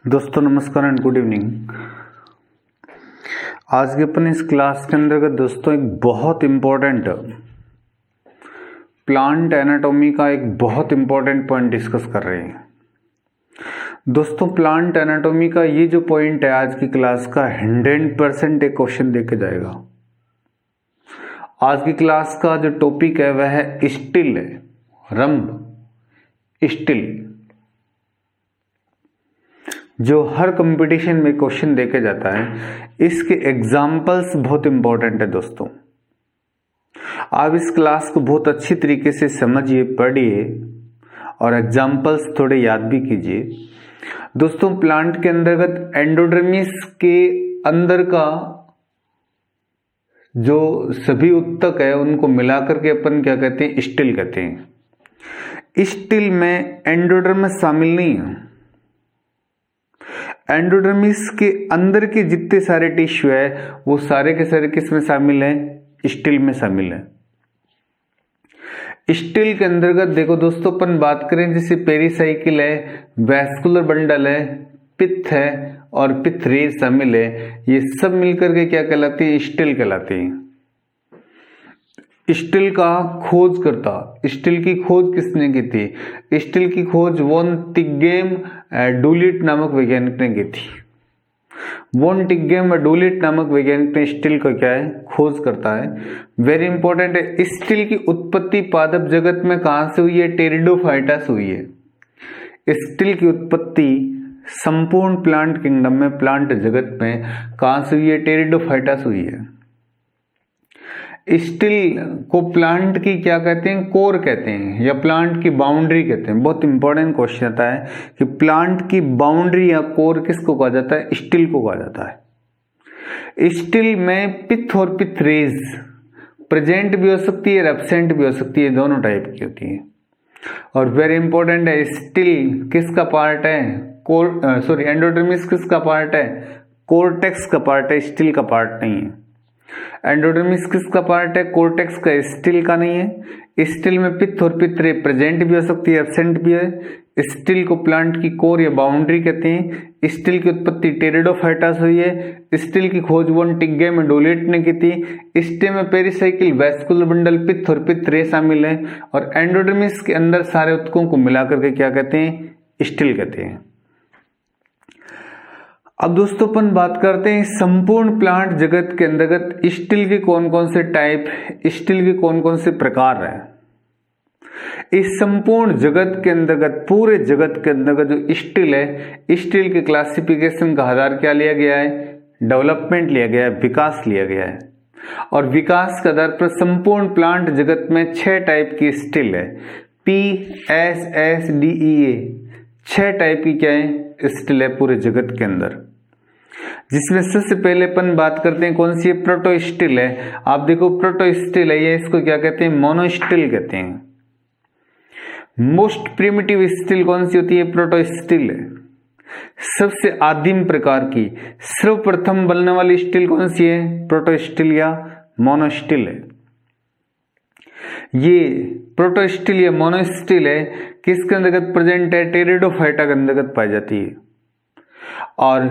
दोस्तों नमस्कार and good evening. आज के अपन इस क्लास के अंतर्गत दोस्तों एक बहुत इम्पोर्टेंट प्लांट एनाटॉमी का एक बहुत इम्पोर्टेंट पॉइंट डिस्कस कर रहे हैं। दोस्तों प्लांट एनाटॉमी का ये जो पॉइंट है आज की क्लास का 100% एक क्वेश्चन देके जाएगा। आज की क्लास का जो टॉपिक है वह है स्टिल है, रंभ स्टिल, जो हर कंपटीशन में क्वेश्चन देके जाता है। इसके एग्जाम्पल्स बहुत इंपॉर्टेंट है दोस्तों। आप इस क्लास को बहुत अच्छी तरीके से समझिए, पढ़िए और एग्जाम्पल्स थोड़े याद भी कीजिए। दोस्तों प्लांट के अंतर्गत एंडोडर्मिस के अंदर का जो सभी उत्तक है उनको मिलाकर के अपन क्या कहते हैं, स्टिल कहते हैं। स्टिल में एंडोडर्मिस शामिल नहीं है। एंडोडर्मिस के अंदर के जितने सारे टिश्यू है वो सारे के सारे किस में शामिल है, स्टिल में शामिल है। स्टिल के अंतर्गत देखो दोस्तों अपन बात करें जैसे पेरिसाइकिल है, वैस्कुलर बंडल है, पित्त है और पित्त रेज शामिल है। ये सब मिलकर के क्या कहलाती है, स्टिल कहलाती है। स्टिल का खोजकर्ता, स्टिल की खोज किसने की थी? स्टिल की खोज वॉन टिग्गेम डुलिट नामक वैज्ञानिक ने की थी। वॉन टिग्गेम डुलिट नामक वैज्ञानिक ने स्टिल का क्या है, खोज करता है। वेरी इंपॉर्टेंट है। स्टिल की उत्पत्ति पादप जगत में कहां से हुई है? टेरिडोफाइटा से हुई है। स्टिल की उत्पत्ति संपूर्ण प्लांट किंगडम में, प्लांट जगत में कहां से हुई है? टेरिडोफाइटा से हुई है। स्टिल को प्लांट की क्या कहते हैं, कोर कहते हैं या प्लांट की बाउंड्री कहते हैं। बहुत इंपॉर्टेंट क्वेश्चन आता है कि प्लांट की बाउंड्री या कोर किसको कहा जाता है? स्टिल को कहा जाता है। स्टिल में पित्त और पित्त रेज प्रेजेंट भी हो सकती है, एब्सेंट भी हो सकती है, दोनों टाइप की होती है। और वेरी इंपॉर्टेंट है, स्टिल किसका पार्ट है? एंडोडर्मिस किसका पार्ट है? कोर्टेक्स का पार्ट है, स्टिल का पार्ट नहीं है। एंडोडर्मिस किसका पार्ट है? कोर्टेक्स का, स्टिल का नहीं है। स्टिल में पित्त और पित्त रे प्रेजेंट भी हो सकती है, एब्सेंट भी है। स्टिल को प्लांट की कोर या बाउंड्री कहते हैं। स्टिल की उत्पत्ति टेरिडोफाइटा से हुई है। स्टिल की खोज वॉन टिग्गेम डुलिट ने की थी। स्टिल में पेरिसाइकिल, वैस्कुलर बंडल, पित्त और पित्त रे शामिल है। और एंडोडर्मिस के अंदर सारे उत्तकों को मिलाकर के क्या कहते हैं? स्टिल कहते हैं। अब दोस्तों अपन बात करते हैं संपूर्ण प्लांट जगत के अंतर्गत स्टिल के कौन कौन से टाइप, स्टिल के कौन कौन से प्रकार है। इस संपूर्ण जगत के अंतर्गत, पूरे जगत के अंतर्गत जो स्टिल है, स्टिल के क्लासिफिकेशन का आधार क्या लिया गया है? डेवलपमेंट लिया गया है, विकास लिया गया है। और विकास के आधार पर संपूर्ण प्लांट जगत में 6 टाइप की स्टिल है। PSSDEA 6 टाइप की क्या है? स्टिल है पूरे जगत के अंदर। जिसमें सबसे पहले अपन बात करते हैं कौन सी है? प्रोटोस्टिल है। आप देखो प्रोटोस्टिल है, ये इसको क्या कहते हैं? मोनोस्टिल कहते हैं। मोस्ट प्रिमिटिव स्टिल कौन सी होती है? प्रोटोस्टिल है। सबसे आदिम प्रकार की सर्वप्रथम बनने वाली स्टिल कौन सी है? प्रोटोस्टिल या मोनोस्टिल है। ये प्रोटोस्टिल या मोनोस्टिल है किसके अंतर्गत प्रेजेंट है? टेरिडोफाइटा के अंतर्गत पाई जाती है। और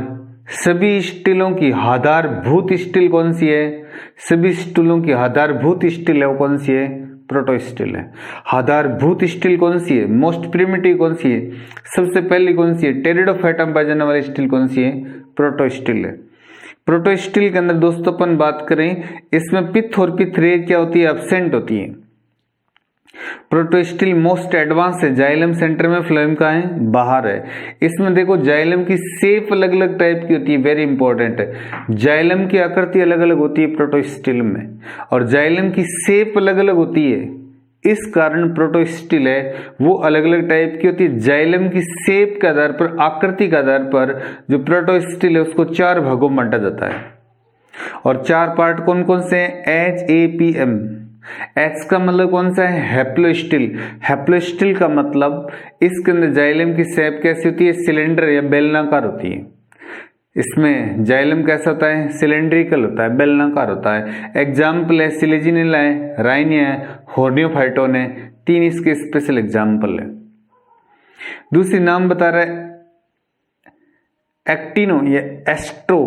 सभी स्टिलों की आधारभूत स्टिल कौन सी है? सभी स्टिलों की आधारभूत स्टिल है वो कौन सी है? प्रोटोस्टिल है। आधारभूत स्टिल कौन सी है? मोस्ट प्रिमिटिव कौन सी है? सबसे पहली कौन सी है? टेरिडोफाइटा में पाई जाने वाली स्टिल कौन सी है? प्रोटोस्टिल है। प्रोटोस्टिल के अंदर दोस्तों अपन बात करें, इसमें पित्त और पित्त रे क्या होती है? एब्सेंट होती है। प्रोटोस्टिल मोस्ट एडवांस है, जाइलम सेंटर में, फ्लोएम का है, बाहर है। इसमें देखो जाइलम की शेप अलग अलग टाइप की होती है, वेरी इंपॉर्टेंट है। जाइलम की आकृति अलग अलग होती है प्रोटोस्टिल में, और जाइलम की शेप अलग अलग होती है। इस कारण प्रोटोस्टिल है वो अलग अलग टाइप की होती है। जाइलम की शेप के आधार पर, आकृति के आधार पर जो प्रोटोस्टिल है उसको 4 भागों में बांटा जाता है। और 4 पार्ट कौन कौन से हैं? HAPM। H का मतलब कौन सा है? हैप्लोस्टिल। हैप्लोस्टिल का मतलब इसके अंदर जाइलम की शेप कैसी होती है? सिलेंडर या बेलनाकार होती है। इसमें जाइलम कैसा होता है? सिलेंड्रिकल होता है, बेलनाकार होता है। एग्जाम्पल है सिलेजिनिला है, राइनिया है, होर्नियोफाइटोन है। 3 इसके स्पेशल एग्जाम्पल है। दूसरी नाम बता रहा है एक्टिनो या एस्ट्रो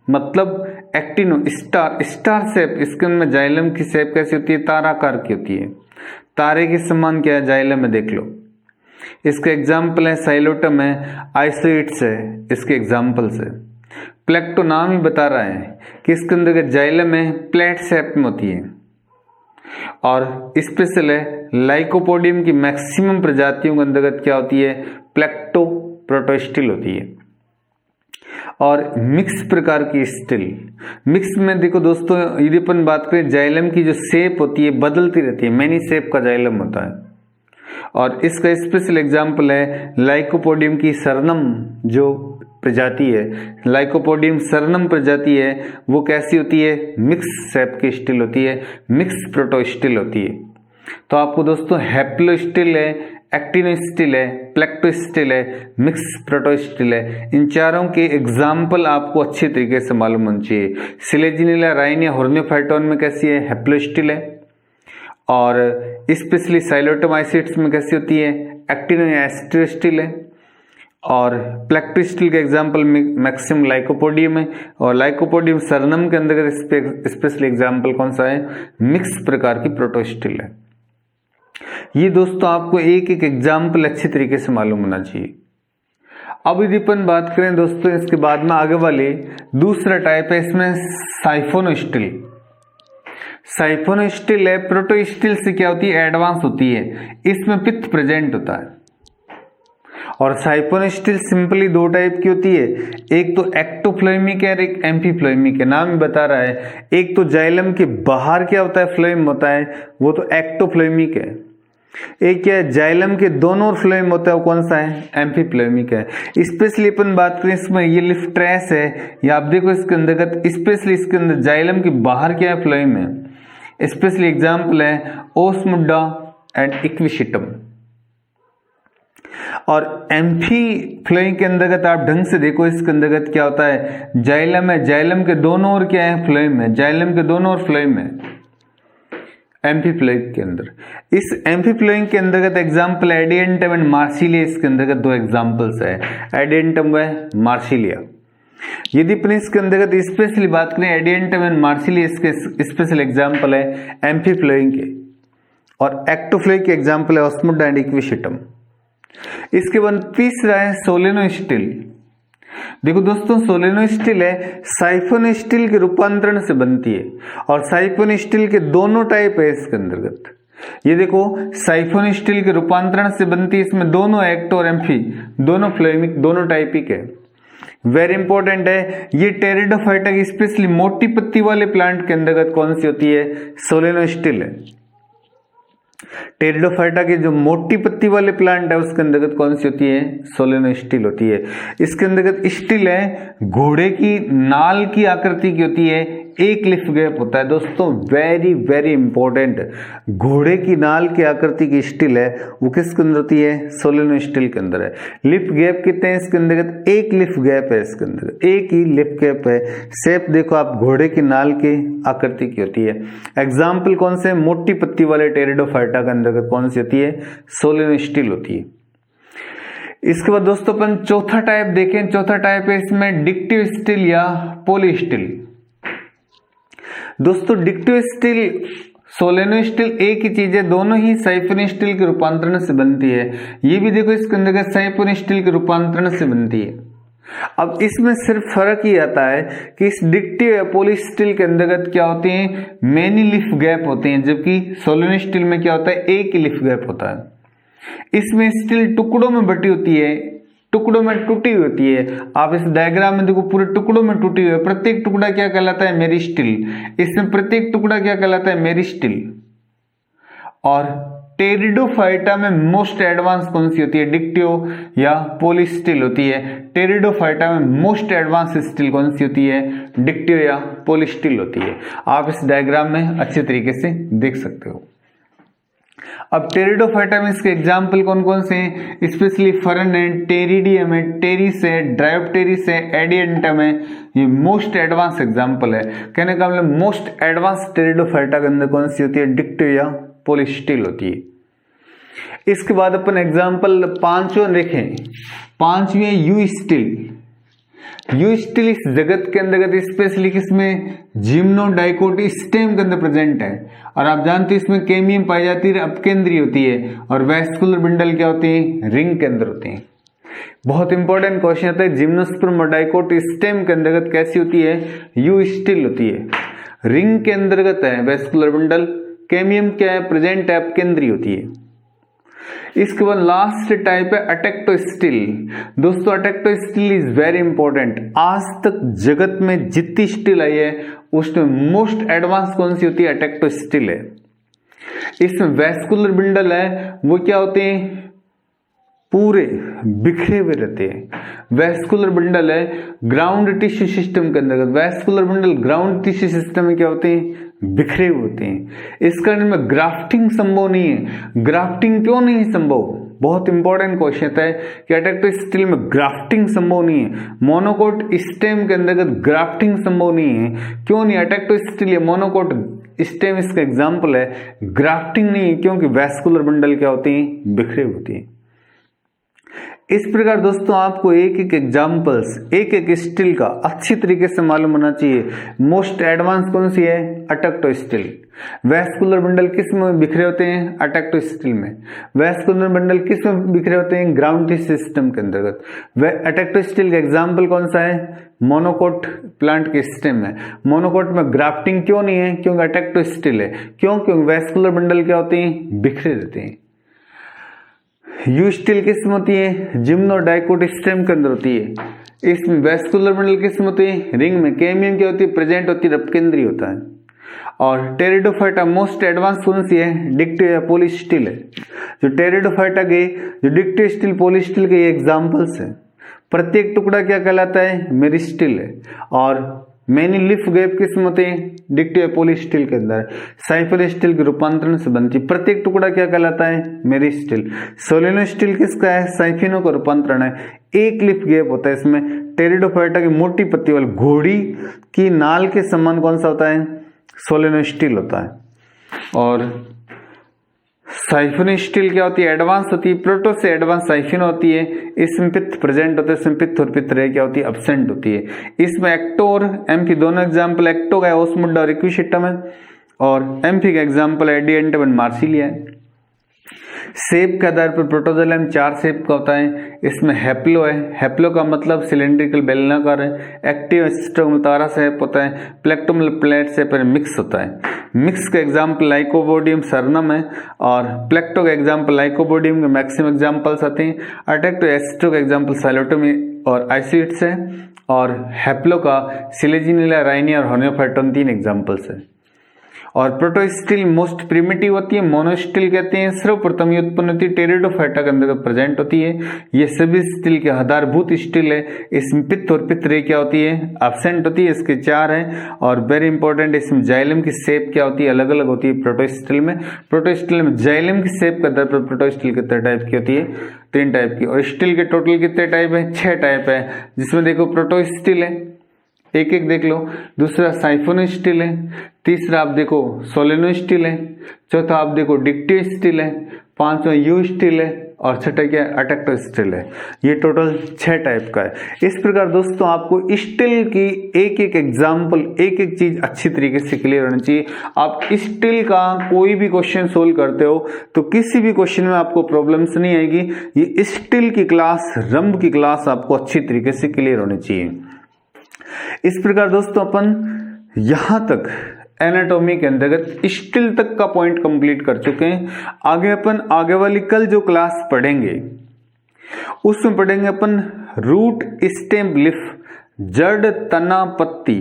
मतलब एक्टिनो स्टार, स्टार शेप, इसके अंदर जाइलम की शेप कैसी होती है, ताराकार की होती है, तारे के समान क्या है जाइलम है, देख लो। इसके एग्जाम्पल है साइलोटम है, आइसोइड्स है, इसके एग्जाम्पल्स है। प्लेक्टो नाम ही बता रहा है कि इसके अंदर का जाइलम है प्लेट शेप में होती है, और स्पेशल है लाइकोपोडियम की मैक्सिमम प्रजातियों के अंतर्गत क्या होती है, प्लेक्टो प्रोटोस्टिल होती है। और मिक्स प्रकार की स्टिल, मिक्स में देखो दोस्तों, यदि अपन बात करें जाइलम की जो शेप होती है बदलती रहती है, मैनी शेप का जाइलम होता है, और इसका स्पेशल एग्जाम्पल है लाइकोपोडियम की सरनम जो प्रजाति है, लाइकोपोडियम सरनम प्रजाति है, वो कैसी होती है, मिक्स शेप की स्टिल होती है, मिक्स प्रोटोस्टिल होती है। तो आपको दोस्तों हैप्लोस्टिल है, एक्टिनोस्टिल है, प्लेक्टोस्टिल है, मिक्स प्रोटोस्टिल है, इन चारों के एग्जाम्पल आपको अच्छे तरीके से मालूम होना चाहिए। सिलेजिनिला राइनिया होर्नियोफाइटोन में कैसी है, हैप्लोस्टिल है, और स्पेशली साइलोटोमाइसिट्स में कैसी होती है, एक्टिनो या एस्ट्रोस्टिल है, और प्लेक्टोस्टिल के एग्जाम्पल मैक्सिमम लाइकोपोडियम है, और लाइकोपोडियम सरनम के अंदर स्पेशल एग्जाम्पल कौन सा है, मिक्स प्रकार की प्रोटोस्टिल है। ये दोस्तों आपको एक एक एग्जाम्पल अच्छे तरीके से मालूम होना चाहिए। अब यदि अपन बात करें दोस्तों, इसके बाद में आगे वाले दूसरा टाइप है, इसमें साइफोनोस्टिल। साइफोनोस्टिल है, प्रोटोस्टिल से क्या होती है, एडवांस होती है, इसमें पित्त प्रेजेंट होता है। और साइफोनोस्टिल सिंपली दो टाइप की होती है, एक तो एक्टोफ्लोएमिक है और एक एम्फीफ्लोएमिक है, नाम ही बता रहा है। एक तो जाइलम के बाहर क्या होता है, फ्लोएम होता है, वो तो एक्टोफ्लोएमिक है। एक क्या है, जाइलम के दोनों फ्लोएम होता है, वो कौन सा है, एम्फीफ्लोएमिक है। स्पेशली अपन बात करें इसमें ये लिफ ट्रेस है, या आप देखो इसके अंतर्गत स्पेशली इसके अंदर जाइलम के बाहर क्या है, फ्लोएम है। स्पेशली एग्जाम्पल है ओस्मुडा एंड इक्विशिटम। और एम्फीफ्लोएम के अंतर्गत आप ढंग से देखो, इसके अंतर्गत क्या होता है, जाइलम है, जाइलम के दोनों ओर क्या है, फ्लोएम है, जाइलम के दोनों ओर फ्लोएम है एम्फीफ्लोएम के अंदर। इस एम्फीफ्लोएम के अंतर्गत एग्जाम्पल एडिएंटम एंड मार्सिलिया, इसके अंतर्गत दो एग्जाम्पल्स है, एडिएंटम व मार्सिलिया। यदि अपन इसके अंतर्गत स्पेशली बात करें एडिएंटम एंड मार्सिलिया, इसके स्पेशल एग्जाम्पल है एम्फीफ्लोएम के, और एक्टोफ्लोएम के एग्जाम्पल है ओस्मुडा एंड इक्विशिटम। इसके बाद तीसरा है सोलेनोस्टिल। देखो दोस्तों, सोलेनोस्टिल है साइफोनोस्टिल के रूपांतरण से बनती है, और साइफोनोस्टिल के दोनों टाइप है इसके अंतर्गत। ये देखो साइफोनोस्टिल के रूपांतरण से बनती है, इसमें दोनों एक्टो और एम्फी दोनों फ्लोएमिक दोनों टाइपिक है। वेरी इंपॉर्टेंट है, ये टेरिडोफाइटा की स्पेशली मोटी पत्ती वाले प्लांट के अंतर्गत कौन सी होती है, सोलेनोस्टिल है। टेरिडोफाइटा के जो मोटी पत्ती वाले प्लांट है उसके अंतर्गत कौन सी होती है, सोलेनोस्टिल होती है। इसके अंतर्गत स्टिल है, घोड़े की नाल की आकृति की होती है, एक लिफ गैप होता है दोस्तों, वेरी वेरी इंपॉर्टेंट। घोड़े की नाल की आकृति की स्टिल है, वो किसके अंदर होती है, सोलेनोस्टिल के अंदर है। लिफ गैप कितने हैं इसके अंतर्गत, एक लिफ गैप है इसके अंदर, एक ही लिफ गैप है। शेप देखो आप, घोड़े की नाल की आकृति की होती है। एग्जाम्पल कौन से, मोटी पत्ती वाले टेरिडोफाइटा के अंतर्गत कौन सी होती है, सोलेनोस्टिल होती है। इसके बाद दोस्तों अपन चौथा टाइप देखें, चौथा टाइप है इसमें डिक्टिव स्टिल या पोलिस्टिल। दोस्तों डिक्टिव स्टिल सोलेनोस्टिल एक ही चीज है, दोनों ही साइफोनोस्टिल के रूपांतरण से बनती है। ये भी देखो इसके अंतर्गत साइफोनोस्टिल के रूपांतरण से बनती है। अब इसमें सिर्फ फर्क ही आता है कि इस डिक्टिव या पोलिस्टिल के अंतर्गत क्या होते हैं, मेनी लिफ गैप होते हैं, जबकि सोलेनोस्टिल में क्या होता है, एक ही लिफ गैप होता है। इसमें स्टिल टुकड़ों में बटी होती है, टुकड़ों में टूटी होती है। आप इस डायग्राम में देखो, पूरे टुकड़ों में टूटी हुई है, प्रत्येक टुकड़ा क्या कहलाता है, मेरिस्टिल। इसमें प्रत्येक टुकड़ा क्या कहलाता है, मेरिस्टिल। और टेरिडोफाइटा में मोस्ट एडवांस कौन सी होती है, डिक्टिव या पोलिस्टिल होती है। टेरिडोफाइटा में मोस्ट एडवांस स्टिल कौन सी होती है, डिक्टिव या पोलिस्टिल होती है। आप इस डायग्राम में अच्छे तरीके से देख सकते हो। अब टेरिडोफाइटा में इसके एग्जाम्पल कौन कौन से हैं, स्पेशली फरन है, टेरिडियम है, टेरिस है, ड्रायोप्टेरिस है, एडिएंटम है। ये मोस्ट एडवांस एग्जाम्पल है। कहने का मतलब मोस्ट एडवांस टेरिडोफाइटा के अंदर कौन सी होती है, डिक्टिव या पोलिस्टिल होती है। इसके बाद अपन एग्जाम्पल पांचवें देखें, पांचवें यू स्टिल। यू स्टिल इस जगत के अंतर्गत स्पेशली किसमें, जिम्नोडाइकोट स्टेम के अंदर प्रेजेंट है। और आप जानते हैं इसमें कैम्बियम पाई जाती है, अपकेंद्रीय होती है, और वैस्कुलर बंडल क्या होती है, रिंग के अंदर होती है। बहुत इंपॉर्टेंट क्वेश्चन आता है, जिम्नोस्पर्म और डाइकोट स्टेम के अंतर्गत कैसी होती है, यू स्टिल होती है, रिंग के अंतर्गत है वैस्कुलर बंडल, कैम्बियम क्या है, प्रेजेंट है, अपकेंद्रीय होती है। इसके बाद लास्ट टाइप है अटेक्टोस्टिल। दोस्तों अटेक्टोस्टिल इज वेरी इंपॉर्टेंट। आज तक जगत में जितनी स्टिल आई है उसमें मोस्ट एडवांस कौन सी होती है, अटेक्टोस्टिल है। इसमें वैस्कुलर बंडल है वो क्या होते हैं, पूरे बिखरे हुए रहते हैं। वैस्कुलर बंडल है ग्राउंड टिश्यू सिस्टम के अंतर्गत, vascular bundle ground tissue system में क्या होते हैं, बिखरे हुए होते हैं। इस कारण में ग्राफ्टिंग संभव नहीं है। ग्राफ्टिंग क्यों नहीं संभव, बहुत इंपॉर्टेंट क्वेश्चन है कि अटेक्टोस्टिल में ग्राफ्टिंग संभव नहीं है। मोनोकोट स्टेम के अंतर्गत ग्राफ्टिंग संभव नहीं है, क्यों नहीं, अटेक्टोस्टिल या मोनोकोट स्टेम इसका एग्जाम्पल है, ग्राफ्टिंग नहीं है क्योंकि वैस्कुलर बंडल क्या होती है, बिखरे होती है। इस प्रकार दोस्तों आपको एक एक एग्जाम्पल्स, एक एक स्टिल का अच्छी तरीके से मालूम होना चाहिए। मोस्ट एडवांस कौन सी है, अटेक्टोस्टिल। वैस्कुलर बंडल किस में बिखरे होते हैं, अटेक्टोस्टिल में। वैस्कुलर बंडल किस में बिखरे होते हैं, ग्राउंड टिश्यू सिस्टम के अंतर्गत। अटेक्टोस्टिल का एग्जाम्पल कौन सा है, मोनोकोट प्लांट के स्टेम है। मोनोकोट में ग्राफ्टिंग क्यों नहीं है, क्योंकि अटेक्टोस्टिल है, क्योंकि वैस्कुलर बंडल क्या होते हैं, बिखरे रहते हैं। यू स्टिल किस में होती है, जिम्नोडाइकोट स्टेम के अंदर होती है। इसमें वैस्कुलर बंडल किस में होती है, रिंग में। कैम्बियम क्या होती है, प्रेजेंट होती है, अपकेंद्रीय होता है। और टेरिडोफाइटा मोस्ट एडवांस कौन सी है, डिक्टियो या पॉलीस्टिल है। जो टेरिडोफाइटा के जो डिक्टियो स्टिल पॉलीस्टिल के ये एग्जाम्पल्स है। प्रत्येक टुकड़ा क्या कहलाता है, मेरिस्टिल है। और मैनी लिफ गैप किस में होते हैं, डिक्टियो पॉलीस्टिल के अंदर। साइफोस्टिल के रूपांतरण से बनती, प्रत्येक टुकड़ा क्या कहलाता है, मेरिस्टिल। सोलेनोस्टिल किसका है, साइफिनो का रूपांतरण है। एक लिफ गैप होता है इसमें। टेरिडोफाइटा की मोटी पत्ती वाली घोड़ी की नाल के समान कौन सा होता है, सोलेनोस्टिल होता है। और साइफोनिस्टिल क्या होती है, एडवांस होती है। प्रोटो से एडवांस साइफिन होती है। इसमें पित्त प्रेजेंट होते हैं, इसमें पित्त और पित्त रे क्या होती है, एब्सेंट होती है। इसमें एक्टो और एम्फी दोनों एग्जाम्पल, एक्टो का ओस्मुंडा और इक्विशिटम है, और एम्फी का एग्जाम्पल एडिएंटम एंड मार्सिलिया है। शेप के आधार पर प्रोटोजोलम 4 शेप का होता है। इसमें हैप्लो है, हैप्लो का मतलब सिलेंड्रिकल बेलनाकार है। एक्टिव सिस्टम तारा शेप होता है। प्लेक्टोमल प्लेट शेप पर मिक्स होता है। मिक्स का एग्जाम्पल लाइकोबोडियम सरनम है, और प्लेक्टो का एग्जाम्पल लाइकोबोडियम के मैक्सिमम एग्जाम्पल्स आते हैं। अटेक्टो एस्ट्रो का एग्जाम्पल साइलोटोमी और आइसिड्स है, और हैप्लो का सिलेजिनिला, राइनिया और होनियोफाइटोन 3 एग्जाम्पल्स है। और प्रोटोस्टिल मोस्ट प्रिमिटिव होती है, मोनोस्टिल कहते हैं। सर्वप्रथम ये उत्पन्न होती है टेरिडोफाइटा के अंदर प्रेजेंट होती है। ये सभी स्टिल के आधारभूत स्टिल है। इसमें पित्त और पित्त रे क्या होती है, एब्सेंट होती है। इसके 4 है। और वेरी इंपॉर्टेंट, इसमें जाइलम की शेप क्या होती है, अलग अलग होती है प्रोटोस्टिल में। प्रोटोस्टिल में जाइलम की शेप के आधार पर प्रोटोस्टिल कितने टाइप की होती है, 3 टाइप की। और स्टिल के टोटल कितने टाइप है, 6 टाइप है। जिसमें देखो प्रोटोस्टिल है, एक एक देख लो। दूसरा साइफोनोस्टिल है। तीसरा आप देखो सोलेनोस्टिल है। चौथा आप देखो डिक्टियोस्टिल है। पांचवा यू स्टिल है। और छठा क्या है, अटेक्टोस्टिल है। ये टोटल 6 टाइप का है। इस प्रकार दोस्तों आपको स्टिल की एक एक एग्जाम्पल, एक एक चीज अच्छी तरीके से क्लियर होनी चाहिए। आप स्टिल का कोई भी क्वेश्चन सोल्व करते हो तो किसी भी क्वेश्चन में आपको प्रॉब्लम्स नहीं आएगी। ये स्टिल की क्लास, रंभ की क्लास आपको अच्छी तरीके से क्लियर होनी चाहिए। इस प्रकार दोस्तों अपन यहां तक एनाटॉमी के अंतर्गत स्टिल तक का पॉइंट कंप्लीट कर चुके हैं। आगे अपन आगे वाली कल जो क्लास पढ़ेंगे उसमें पढ़ेंगे अपन रूट, स्टेम, लीफ, जड़, तना, पत्ती,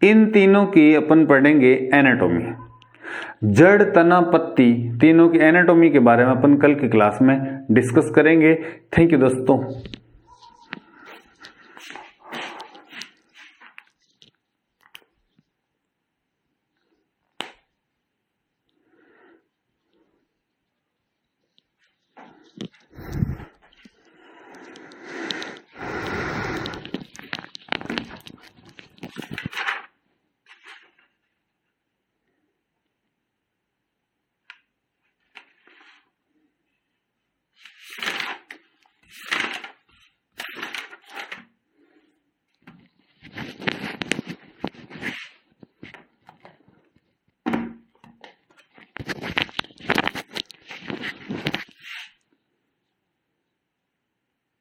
इन तीनों की अपन पढ़ेंगे एनाटॉमी। जड़, तना, पत्ती तीनों की एनाटॉमी के बारे में अपन कल की क्लास में डिस्कस करेंगे। थैंक यू दोस्तों।